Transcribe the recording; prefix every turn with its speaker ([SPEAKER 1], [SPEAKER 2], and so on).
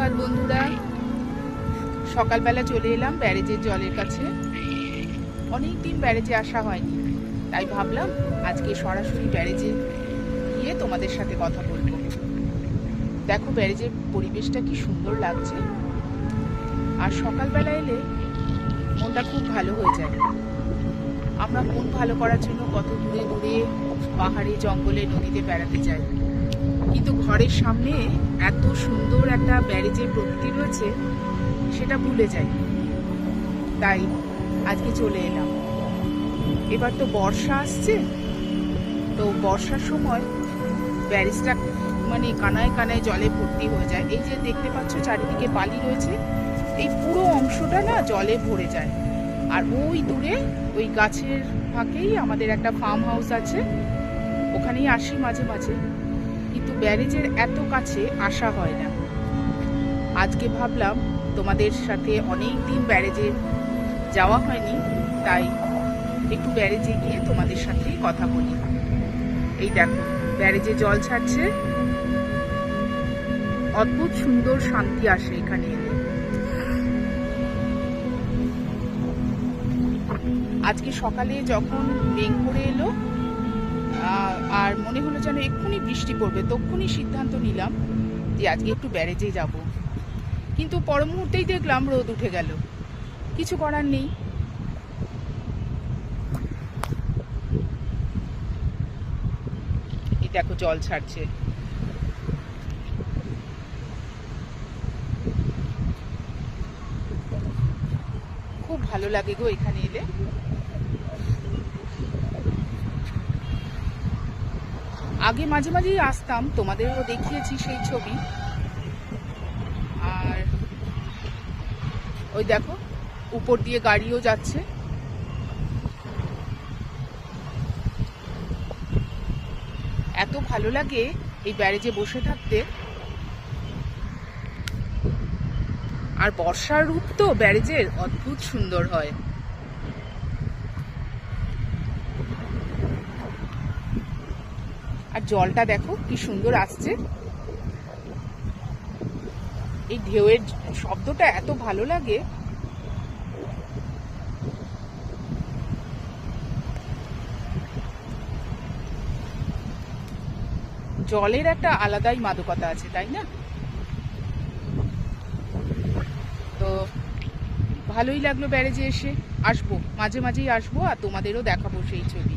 [SPEAKER 1] সকাল বন্ধুরা, সকালবেলা চলে এলাম ব্যারেজের জলের কাছে। অনেক দিন ব্যারেজে আসা হয়নি, তাই ভাবলাম আজকে সরাসরি ব্যারেজে গিয়ে তোমাদের সাথে কথা বলবো। দেখো ব্যারেজের পরিবেশটা কি সুন্দর লাগছে, আর সকালবেলা এলে মনটা খুব ভালো হয়ে যায়। আমরা মন ভালো করার জন্য কত দূরে দূরে পাহাড়ে জঙ্গলে নদীতে বেড়াতে যাই, কিন্তু ঘরের সামনে এত সুন্দর একটা ব্যারেজের প্রকৃতি রয়েছে সেটা ভুলে যাই। তাই আজকে চলে এলাম। এবার তো বর্ষা আসছে, তো বর্ষার সময় ব্যারেজটা মানে কানায় কানায় জলে ভর্তি হয়ে যায়। এই যে দেখতে পাচ্ছ চারিদিকে বালি রয়েছে, এই পুরো অংশটা না জলে ভরে যায়। আর ওই দূরে ওই গাছের ফাঁকেই আমাদের একটা ফার্ম হাউস আছে, ওখানেই আসি মাঝে মাঝে, কিন্তু ব্যারেজের এত কাছে আসা হয় না। আজকে ভাবলাম তোমাদের সাথে অনেক দিন ব্যারেজে যাওয়া হয়নি, তাই একটু ব্যারেজে গিয়ে তোমাদের সাথেই কথা বলি। এই দেখো ব্যারেজে জল ছাড়ছে, অদ্ভুত সুন্দর শান্তি আসে এখানে এলে। আজকে সকালে যখন মেঘ করে এলো আর মনে হলো যেন এক্ষুনি বৃষ্টি পড়বে, তখনই সিদ্ধান্ত নিলাম যে আজকে একটু ব্যারেজে যাব। কিন্তু পর মুহূর্তেই দেখলাম রোদ উঠে গেল, কিছু করার নেই। এই দেখো জল ছাড়ছে, খুব ভালো লাগে গো এখানে এলে। আগে মাঝে মাঝেই আসতাম, তোমাদেরও দেখিয়েছি সেই ছবি। আর ওই দেখো উপর দিয়ে গাড়িও যাচ্ছে। এত ভালো লাগে এই ব্যারেজে বসে থাকতে। আর বর্ষার রূপ তো ব্যারেজের অদ্ভুত সুন্দর হয়। আর জলটা দেখো কি সুন্দর আসছে, এই ঢেউয়ের শব্দটা এত ভালো লাগে। জলের একটা আলাদাই মাদকতা আছে, তাই না? তো ভালোই লাগলো ব্যারেজে এসে। আসবো, মাঝে মাঝেই আসবো, আর তোমাদেরও দেখাবো সেই ছবি।